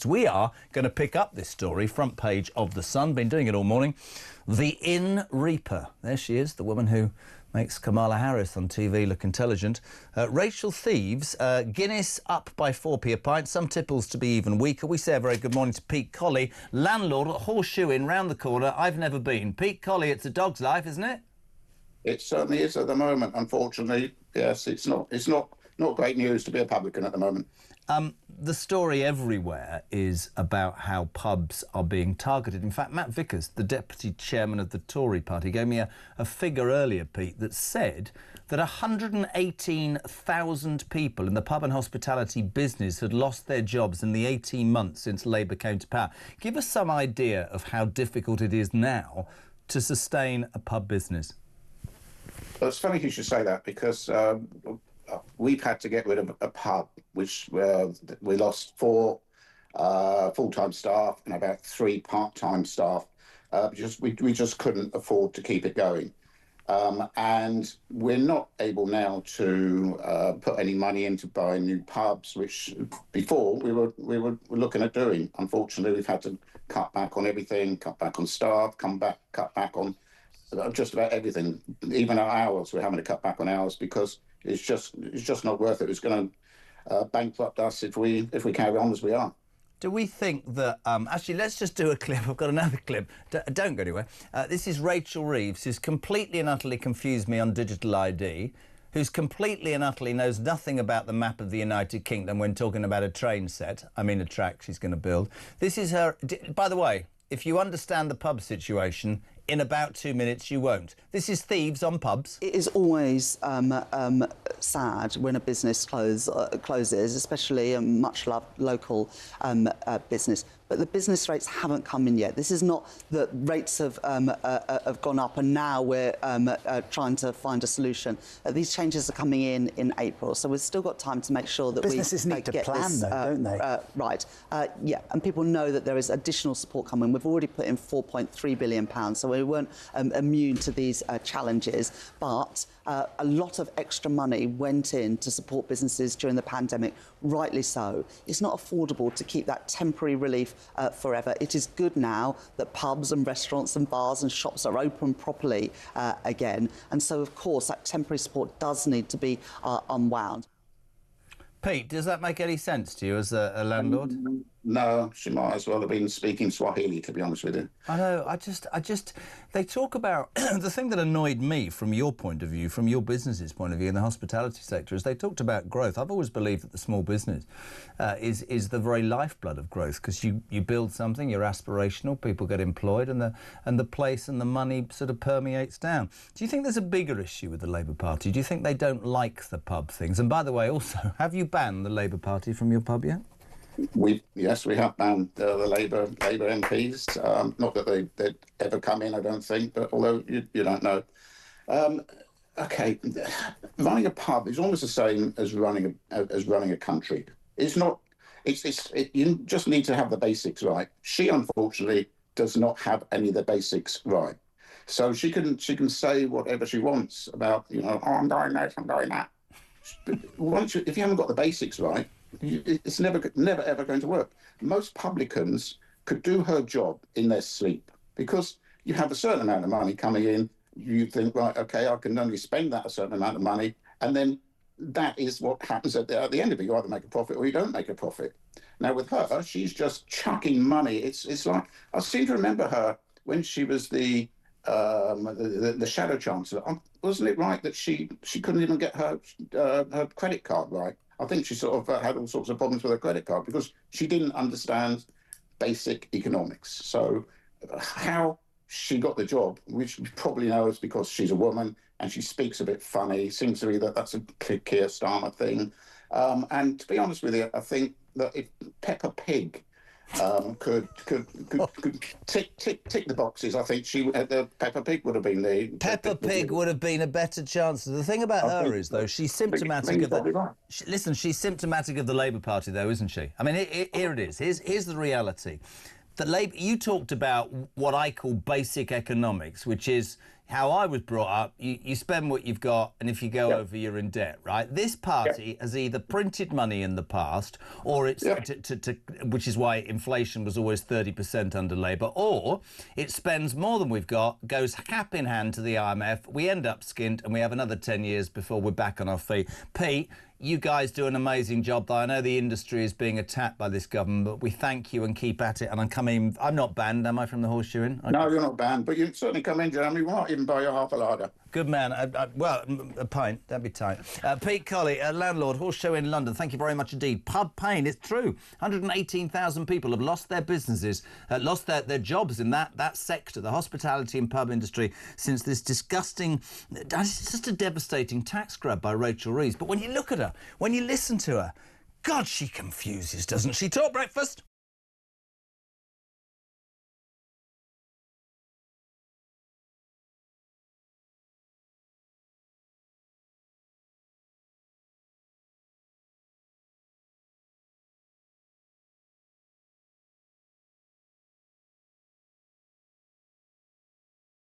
next. We are going to pick up this story, front page of The Sun, been doing it all morning. The Inn Reaper. There she is, the woman who makes Kamala Harris on TV look intelligent. Rachel Reeves, Guinness up by 4p a pint, some tipples to be even weaker. We say a very good morning to Pete Collie, Landlord, Horseshoe Inn, round the corner. I've never been. Pete Collie, it's a dog's life, isn't it? It certainly is at the moment, unfortunately. Yes, it's not great news to be a publican at the moment. The story everywhere is about how pubs are being targeted. In fact, Matt Vickers, the deputy chairman of the Tory party, gave me a figure earlier, Pete, that said that 118,000 people in the pub and hospitality business had lost their jobs in the 18 months since Labour came to power. Give us some idea of how difficult it is now to sustain a pub business. Well, it's funny you should say that, because we've had to get rid of a pub, which we lost 4 full-time staff and about 3 part-time staff. We just couldn't afford to keep it going. And we're not able now to put any money into buying new pubs, which before we were looking at doing. Unfortunately, we've had to cut back on everything, cut back on staff, cut back on just about everything. Even our hours, we're having to cut back on hours because it's just not worth it. It's going to bankrupt us if we carry on as we are. Do we think that... actually, let's just do a clip. I've got another clip. Don't go anywhere. This is Rachel Reeves, who's completely and utterly confused me on digital ID, who's completely and utterly knows nothing about the map of the United Kingdom when talking about a train set. I mean, a track she's going to build. This is her... By the way, if you understand the pub situation, in about 2 minutes you won't. This is Thieves on Pubs. It is always sad when a business closes, especially a much-loved local business. But the business rates haven't come in yet. This is not that rates have gone up and now we're trying to find a solution. These changes are coming in April, so we've still got time to make sure that businesses need to plan, though, don't they? Right. Yeah, and people know that there is additional support coming. We've already put in £4.3 billion, so we weren't immune to these challenges, but a lot of extra money went in to support businesses during the pandemic, rightly so. It's not affordable to keep that temporary relief forever. It is good now that pubs and restaurants and bars and shops are open properly again, and so of course that temporary support does need to be unwound. Pete, does that make any sense to you as a landlord? No, she might as well have been speaking Swahili, to be honest with you. I know, they talk about, the thing that annoyed me from your point of view, from your business's point of view in the hospitality sector, is they talked about growth. I've always believed that the small business is the very lifeblood of growth, because you build something, you're aspirational, people get employed, and the place and the money sort of permeates down. Do you think there's a bigger issue with the Labour Party? Do you think they don't like the pub things? And by the way, also, have you banned the Labour Party from your pub yet? Yes, we have banned the Labour MPs. Not that they'd ever come in, I don't think, but although you don't know. OK, running a pub is almost the same as running a country. It's not. You just need to have the basics right. She unfortunately does not have any of the basics right. So she can say whatever she wants about, oh, I'm doing this, I'm doing that. But if you haven't got the basics right, it's never ever going to work. Most publicans could do her job in their sleep, because you have a certain amount of money coming in. You think, right, OK, I can only spend that a certain amount of money, and then that is what happens at the end of it. You either make a profit or you don't make a profit. Now with her, she's just chucking money. It's like, I seem to remember her when she was the shadow chancellor. Wasn't it right that she couldn't even get her credit card right? I think she sort of had all sorts of problems with her credit card because she didn't understand basic economics. So how she got the job, which we probably know is because she's a woman and she speaks a bit funny. Seems to me that's a Keir Starmer thing. And to be honest with you, I think that if Peppa Pig could tick the boxes, I think Peppa Pig would have been the... Peppa Pig would have been a better chancellor. The thing about her is, though, she's symptomatic of the... Listen, she's symptomatic of the Labour Party, though, isn't she? I mean, here it is. Here's the reality. The Labour... You talked about what I call basic economics, which is, how I was brought up, you spend what you've got, and if you go over, you're in debt, right? This party has either printed money in the past, or it's which is why inflation was always 30% under Labour, or it spends more than we've got, goes cap in hand to the IMF, we end up skint, and we have another 10 years before we're back on our feet. Pete, you guys do an amazing job, though. I know the industry is being attacked by this government, but we thank you and keep at it. And I'm not banned, am I, from the horseshoeing? No, you're not banned, but you can certainly come in, Jeremy. We might even buy you half a larder. Good man. Well, a pint. That'd be tight. Pete Collie, Landlord, horse show in London. Thank you very much indeed. Pub pain. It's true. 118,000 people have lost their businesses, lost their jobs in that sector, the hospitality and pub industry, since this disgusting, it's just a devastating tax grab by Rachel Reeves. But when you look at her, when you listen to her, God, she confuses, doesn't she? Talk breakfast.